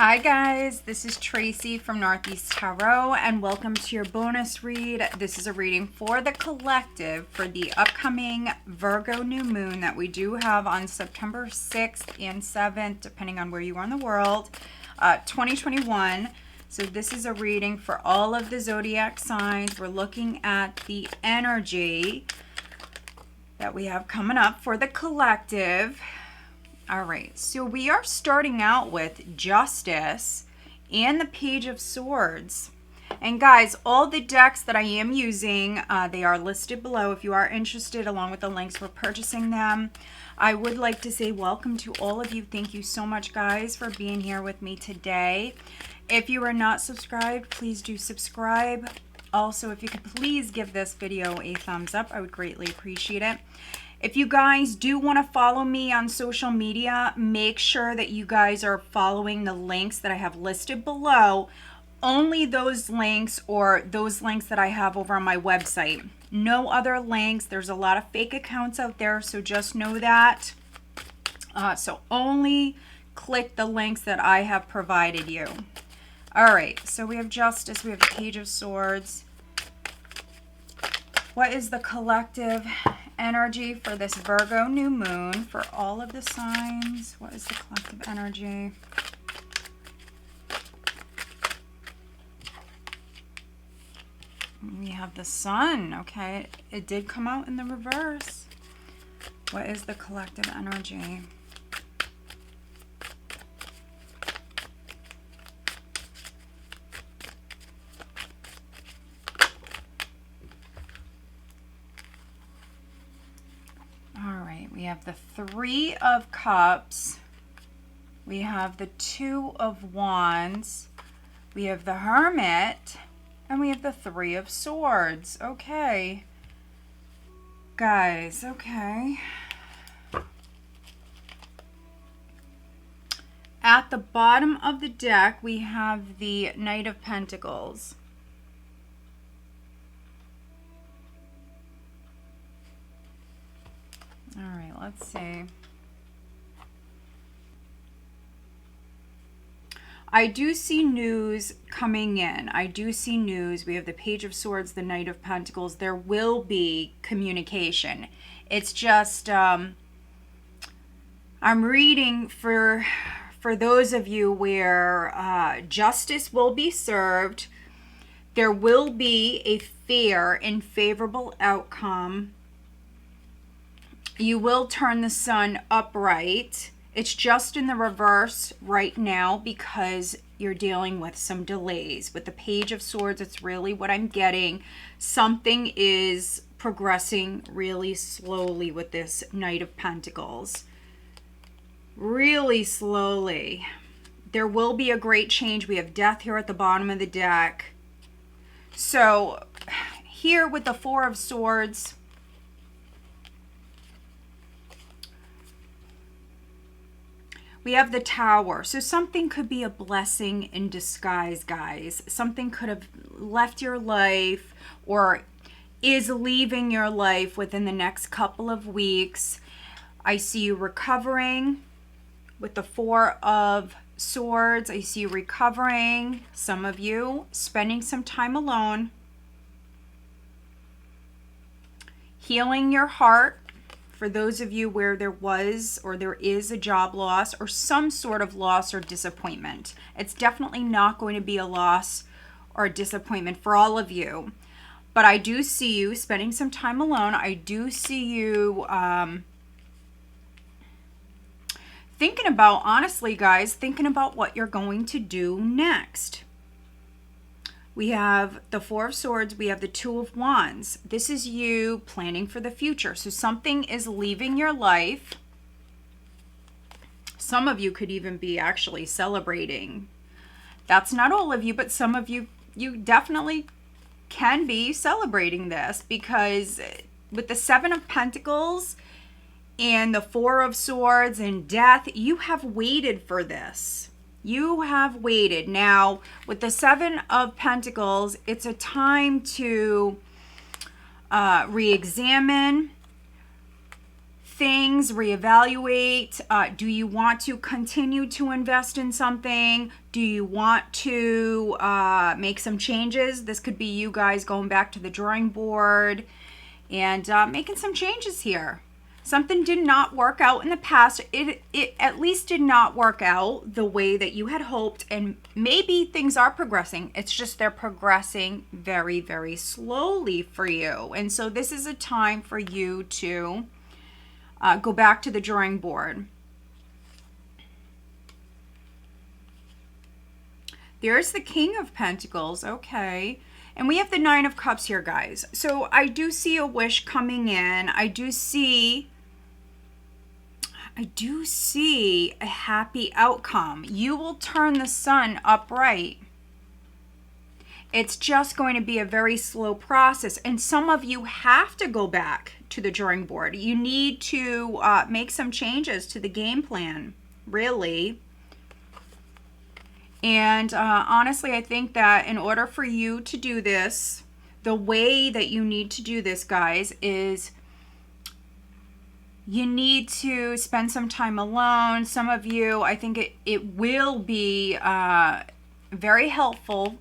Hi guys, this is Tracy from Northeast Tarot and welcome to your bonus read. This is a reading for the collective for the upcoming Virgo new moon that we do have on September 6th and 7th, depending on where you are in the world, 2021. So this is a reading for all of the zodiac signs. We're looking at the energy that we have coming up for the collective. All right, so we are starting out with Justice and the Page of Swords. And guys, all the decks that I am using, they are listed below if you are interested, along with the links for purchasing them. I would like to say welcome to all of you. Thank you so much, guys, for being here with me today. If you are not subscribed, please do subscribe. Also, if you could please give this video a thumbs up, I would greatly appreciate it. If you guys do want to follow me on social media, make sure that you guys are following the links that I have listed below. Only those links or those links that I have over on my website. No other links. There's a lot of fake accounts out there, so just know that. So only click the links that I have provided you. All right, so we have Justice, we have the Page of Swords. What is the collective energy for this Virgo new moon for all of the signs? What is the collective energy? We have the Sun. Okay, it did come out in the reverse. What is the collective energy? We have the Three of Cups. We have the Two of Wands. We have the Hermit. And we have the Three of Swords. Okay. Guys, okay. At the bottom of the deck, we have the Knight of Pentacles. All right, let's see. I do see news coming in. I do see news. We have the Page of Swords, the Knight of Pentacles. There will be communication. It's just, I'm reading for those of you where justice will be served. There will be a fair and favorable outcome. You will turn the sun upright. It's just in the reverse right now because you're dealing with some delays. With the Page of Swords, it's really what I'm getting. Something is progressing really slowly with this Knight of Pentacles. Really slowly. There will be a great change. We have Death here at the bottom of the deck. So here with the Four of Swords, we have the Tower. So something could be a blessing in disguise, guys. Something could have left your life or is leaving your life within the next couple of weeks. I see you recovering with the Four of Swords. I see you recovering. Some of you spending some time alone. Healing your heart. For those of you where there was or there is a job loss or some sort of loss or disappointment. It's definitely not going to be a loss or a disappointment for all of you. But I do see you spending some time alone. I do see you thinking about, honestly, guys, thinking about what you're going to do next. We have the Four of Swords. We have the Two of Wands. This is you planning for the future. So something is leaving your life. Some of you could even be actually celebrating. That's not all of you, but some of you, you definitely can be celebrating this because with the Seven of Pentacles and the Four of Swords and Death, you have waited for this. You have waited. Now, with the Seven of Pentacles, it's a time to re-examine, things, reevaluate. Do you want to continue to invest in something? Do you want to make some changes? This could be you guys going back to the drawing board and making some changes here. Something did not work out in the past. It at least did not work out the way that you had hoped, and maybe things are progressing. It's just they're progressing very, very slowly for you. And so this is a time for you to go back to the drawing board. There's the King of Pentacles, okay. And we have the Nine of Cups here, guys. So I do see a wish coming in. I do see a happy outcome. You will turn the sun upright. It's just going to be a very slow process. And some of you have to go back to the drawing board. You need to make some changes to the game plan, really. And honestly, I think that in order for you to do this, the way that you need to do this, guys, is you need to spend some time alone. Some of you, I think it will be very helpful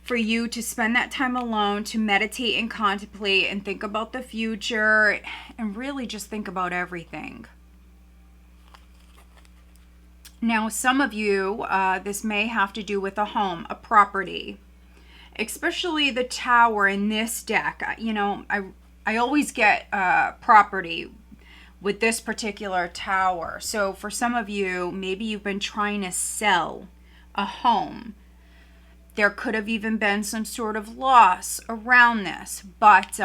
for you to spend that time alone, to meditate and contemplate and think about the future and really just think about everything. Now, some of you, this may have to do with a home, a property, especially the Tower in this deck. You know, I always get property with this particular Tower. So for some of you, maybe you've been trying to sell a home. There could have even been some sort of loss around this. But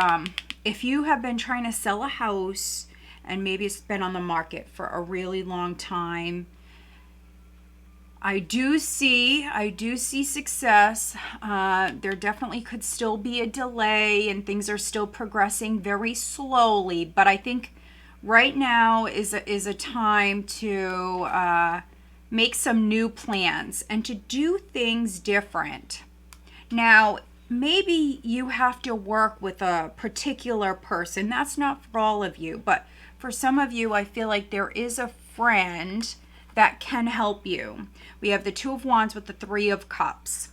if you have been trying to sell a house and maybe it's been on the market for a really long time, I do see success. There definitely could still be a delay and things are still progressing very slowly. But I think right now is a time to make some new plans and to do things different. Now, maybe you have to work with a particular person. That's not for all of you, but for some of you, I feel like there is a friend that can help you. We have the Two of Wands with the Three of Cups.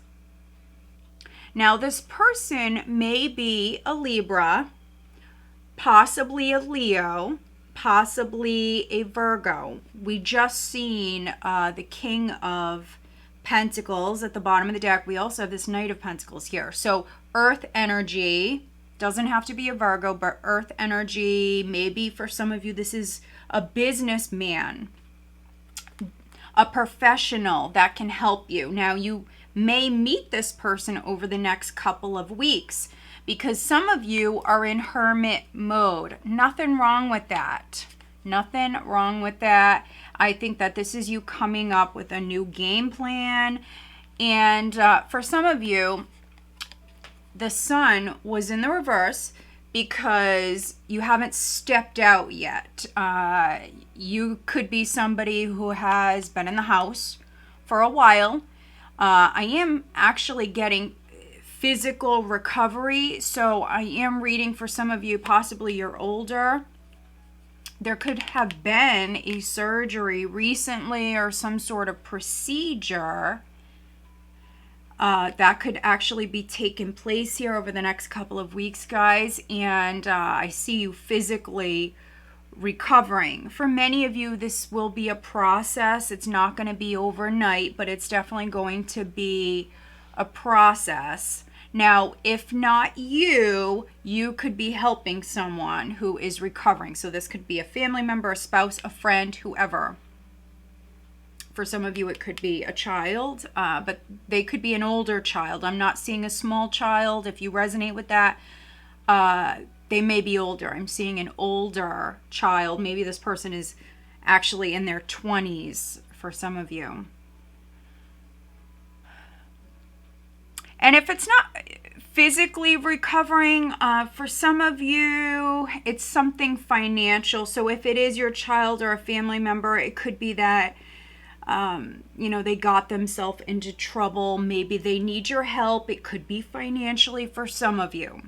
Now, this person may be a Libra, possibly a Leo, possibly a Virgo. We just seen the King of Pentacles at the bottom of the deck. We also have this Knight of Pentacles here. So earth energy, doesn't have to be a Virgo, but earth energy. Maybe for some of you, this is a businessman, a professional that can help you. Now, you may meet this person over the next couple of weeks because some of you are in hermit mode. Nothing wrong with that. Nothing wrong with that. I think that this is you coming up with a new game plan. And for some of you, the sun was in the reverse because you haven't stepped out yet. You could be somebody who has been in the house for a while. I am actually getting physical recovery. So I am reading for some of you, possibly you're older. There could have been a surgery recently or some sort of procedure that could actually be taking place here over the next couple of weeks, guys. And I see you physically recovering. For many of you, this will be a process. It's not going to be overnight, but it's definitely going to be a process. Now, if not you, you could be helping someone who is recovering. So this could be a family member, a spouse, a friend, whoever. For some of you, it could be a child, but they could be an older child. I'm not seeing a small child. If you resonate with that, they may be older. I'm seeing an older child. Maybe this person is actually in their 20s for some of you. And if it's not physically recovering, for some of you, it's something financial. So if it is your child or a family member, it could be that, you know, they got themselves into trouble. Maybe they need your help. It could be financially for some of you.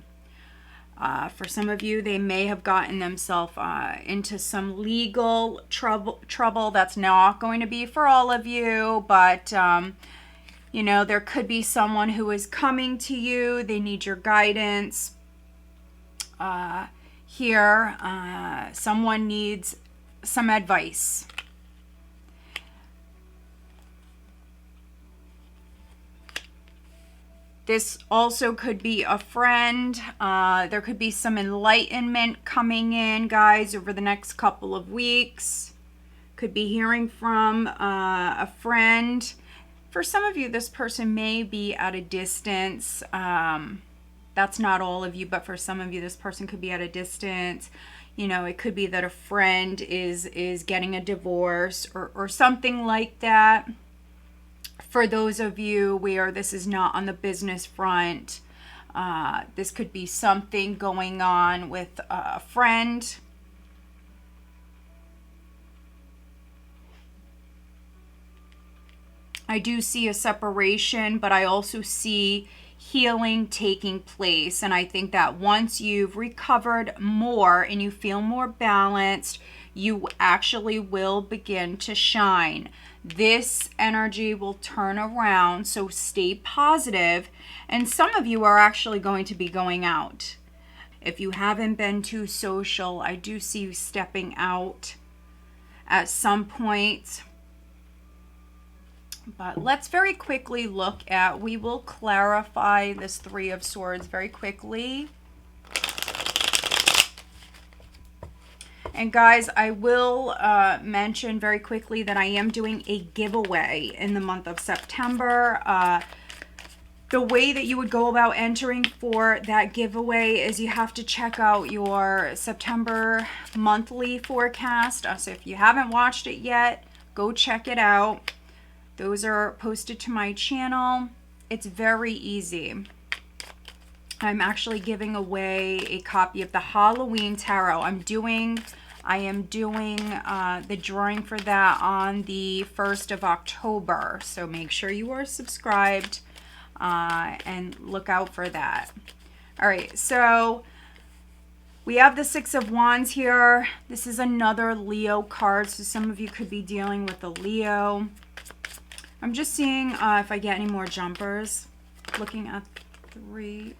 For some of you, they may have gotten themselves into some legal trouble. That's not going to be for all of you, but you know, there could be someone who is coming to you. They need your guidance. Here, someone needs some advice. This also could be a friend. There could be some enlightenment coming in, guys, over the next couple of weeks. Could be hearing from a friend. For some of you, this person may be at a distance. That's not all of you, but for some of you, this person could be at a distance. You know, it could be that a friend is getting a divorce or something like that. For those of you where this is not on the business front, this could be something going on with a friend. I do see a separation, but I also see healing taking place. And I think that once you've recovered more and you feel more balanced, you actually will begin to shine. This energy will turn around, so stay positive. And some of you are actually going to be going out. If you haven't been too social, I do see you stepping out at some point. But let's very quickly look at, we will clarify this Three of Swords very quickly. And guys, I will mention very quickly that I am doing a giveaway in the month of September. The way that you would go about entering for that giveaway is you have to check out your September monthly forecast. So if you haven't watched it yet, go check it out. Those are posted to my channel. It's very easy. I'm actually giving away a copy of the Halloween Tarot. I am doing the drawing for that on the 1st of October. So make sure you are subscribed and look out for that. All right, so we have the Six of Wands here. This is another Leo card, so some of you could be dealing with a Leo. I'm just seeing if I get any more jumpers. Looking at Three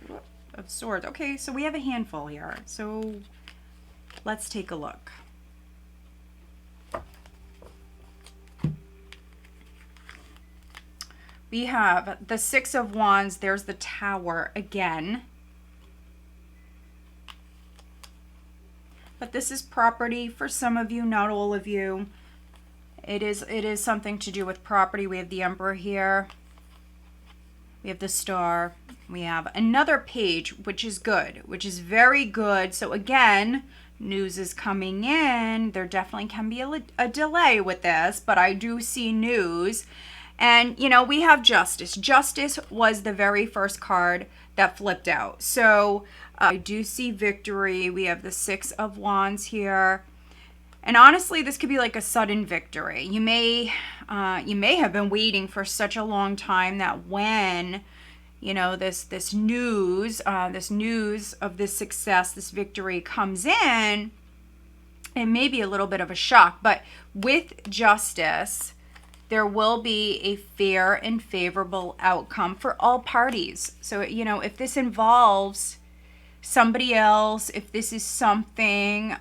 of Swords. Okay, so we have a handful here. So let's take a look. We have the Six of Wands. There's the Tower again. But this is property for some of you, not all of you. It is something to do with property. We have the Emperor here. We have the Star. We have another Page, which is good, which is very good. So again, news is coming in. There definitely can be a delay with this, but I do see news. And, you know, we have Justice. Justice was the very first card that flipped out. So I do see victory. We have the Six of Wands here. And honestly, this could be like a sudden victory. You may have been waiting for such a long time that when, you know, this news of this success, this victory comes in, it may be a little bit of a shock. But with Justice, there will be a fair and favorable outcome for all parties. So, you know, if this involves somebody else, if this is something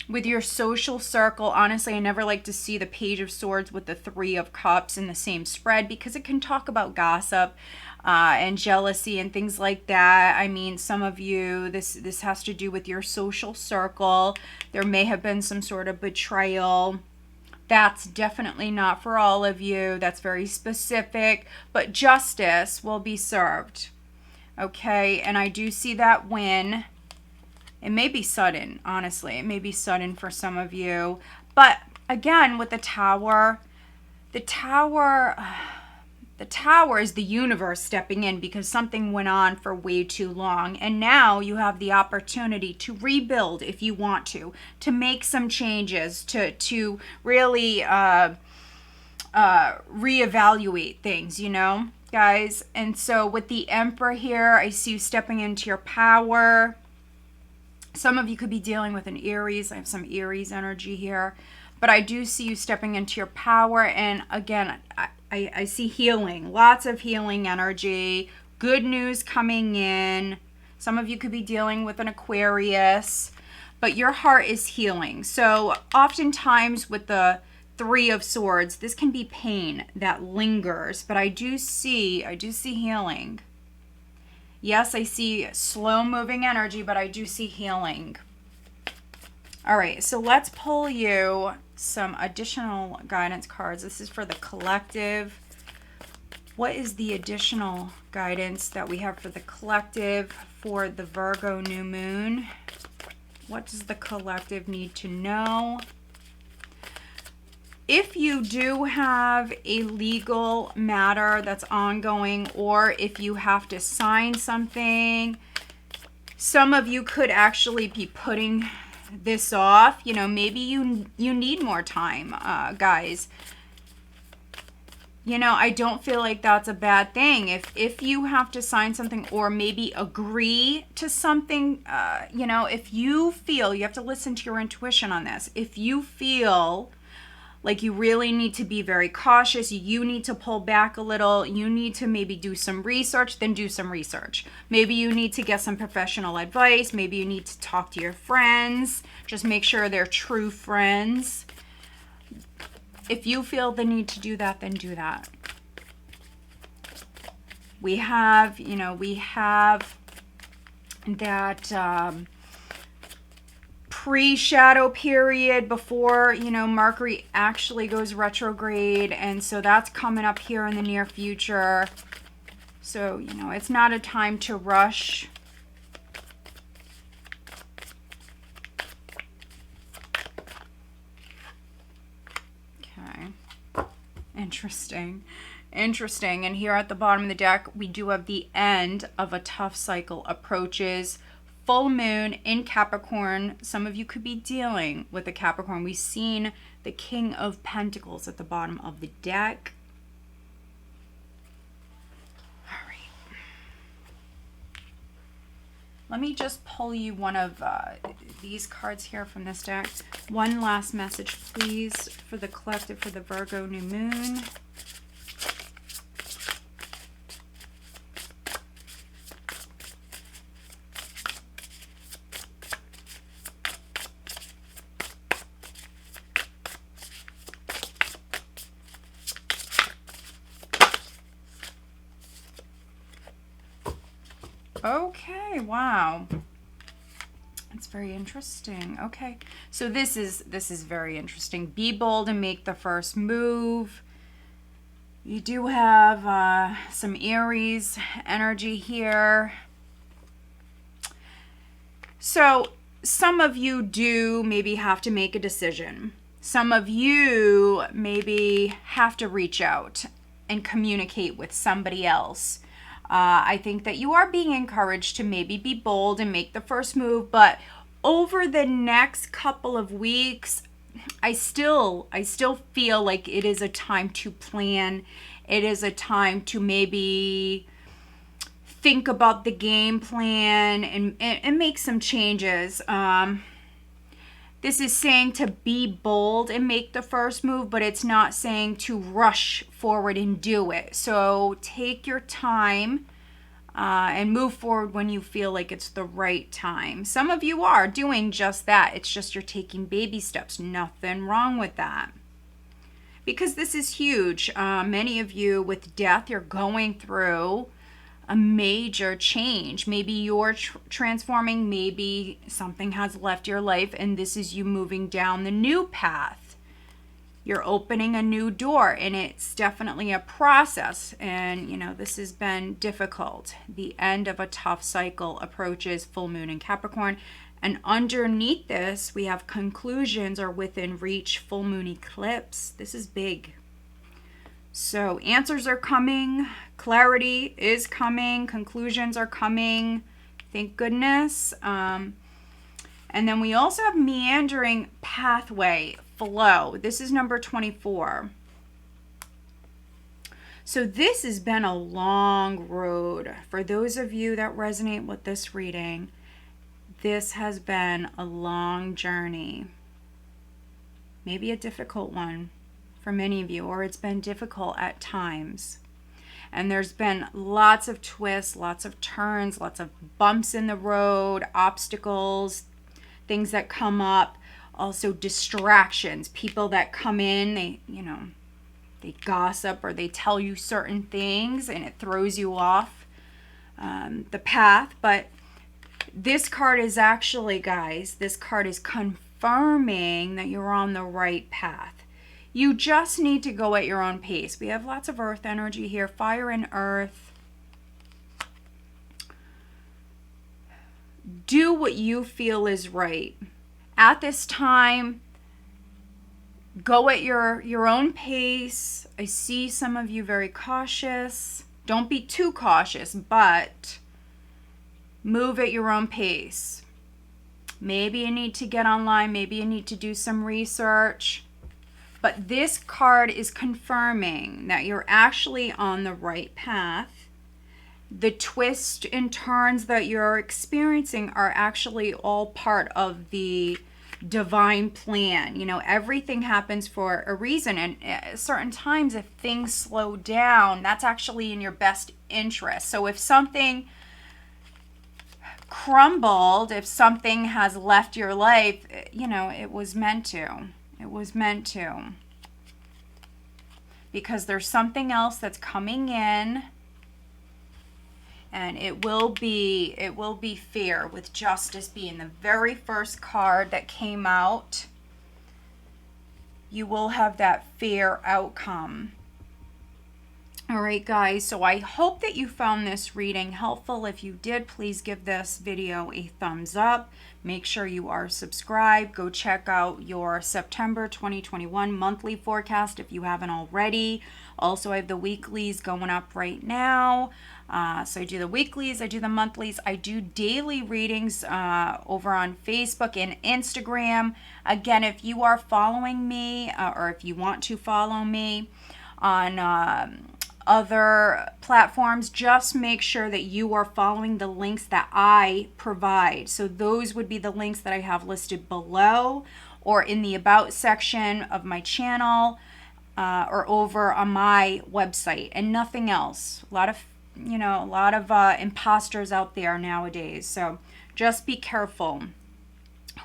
with your social circle, honestly, I never like to see the Page of Swords with the Three of Cups in the same spread because it can talk about gossip and jealousy and things like that. I mean, some of you, this has to do with your social circle. There may have been some sort of betrayal. That's definitely not for all of you. That's very specific, but justice will be served. Okay, and I do see that win. It may be sudden, honestly. It may be sudden for some of you. But again, with the Tower is the universe stepping in because something went on for way too long. And now you have the opportunity to rebuild if you want to make some changes, to really reevaluate things, you know. guys. And so with the Emperor here, I see you stepping into your power. Some of you could be dealing with an Aries. I have some Aries energy here. But I do see you stepping into your power. And again, I see healing. Lots of healing energy. Good news coming in. Some of you could be dealing with an Aquarius. But your heart is healing. So oftentimes with the Three of Swords, this can be pain that lingers. But I do see healing. Yes, I see slow moving energy, but I do see healing. All right, so let's pull you some additional guidance cards. This is for the collective. What is the additional guidance that we have for the collective for the Virgo new moon? What does the collective need to know? If you do have a legal matter that's ongoing, or if you have to sign something, some of you could actually be putting this off. You know, maybe you need more time, guys. You know, I don't feel like that's a bad thing. If you have to sign something or maybe agree to something, you know, if you feel, you have to listen to your intuition on this. If you feel like you really need to be very cautious, you need to pull back a little, you need to maybe do some research, then do some research. Maybe you need to get some professional advice. Maybe you need to talk to your friends. Just make sure they're true friends. If you feel the need to do that, then do that. We have, you know, we have that pre-shadow period before, you know, Mercury actually goes retrograde. And so that's coming up here in the near future. So, you know, it's not a time to rush. Okay. Interesting. Interesting. And here at the bottom of the deck, we do have the end of a tough cycle approaches. Full moon in Capricorn. Some of you could be dealing with a Capricorn. We've seen the King of Pentacles at the bottom of the deck. All right. Let me just pull you one of these cards here from this deck. One last message, please, for the collective, for the Virgo new moon. Okay, wow. That's very interesting. Okay, so this is very interesting. Be bold and make the first move. You do have some Aries energy here. So some of you do maybe have to make a decision. Some of you maybe have to reach out and communicate with somebody else. I think that you are being encouraged to maybe be bold and make the first move, but over the next couple of weeks, I still feel like it is a time to plan. It is a time to maybe think about the game plan and make some changes. This is saying to be bold and make the first move, but it's not saying to rush forward and do it. So take your time and move forward when you feel like it's the right time. Some of you are doing just that. It's just you're taking baby steps. Nothing wrong with that. Because this is huge. Many of you with death, you're going through a major change. Maybe you're transforming, maybe something has left your life and this is you moving down the new path. You're opening a new door, and it's definitely a process. And you know, this has been difficult. The end of a tough cycle approaches. Full moon in Capricorn. And underneath this, we have conclusions are within reach. Full moon eclipse. This is big. So answers are coming, clarity is coming, conclusions are coming, thank goodness. And then we also have meandering pathway, flow. This is number 24. So this has been a long road. For those of you that resonate with this reading, this has been a long journey. Maybe a difficult one for many of you, or it's been difficult at times. And there's been lots of twists, lots of turns, lots of bumps in the road, obstacles, things that come up, also distractions, people that come in, they gossip or they tell you certain things and it throws you off the path. But this card is actually, guys, this card is confirming that you're on the right path. You just need to go at your own pace. We have lots of earth energy here, fire and earth. Do what you feel is right. At this time, go at your own pace. I see some of you very cautious. Don't be too cautious, but move at your own pace. Maybe you need to get online. Maybe you need to do some research. But this card is confirming that you're actually on the right path. The twists and turns that you're experiencing are actually all part of the divine plan. You know, everything happens for a reason. And at certain times, if things slow down, that's actually in your best interest. So if something crumbled, if something has left your life, you know, it was meant to. It was meant to. Because there's something else that's coming in. And it will be fair, with justice being the very first card that came out. You will have that fair outcome. All right, guys, so I hope that you found this reading helpful. If you did, please give this video a thumbs up. Make sure you are subscribed. Go check out your September 2021 monthly forecast if you haven't already. Also, I have the weeklies going up right now. So I do the weeklies, I do the monthlies, I do daily readings over on Facebook and Instagram. Again, if you are following me or if you want to follow me on other platforms, just make sure that you are following the links that I provide. So those would be the links that I have listed below or in the about section of my channel or over on my website, and nothing else. A lot of imposters out there nowadays. So just be careful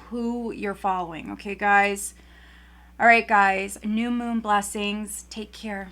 who you're following. Okay, guys? All right, guys. New moon blessings. Take care.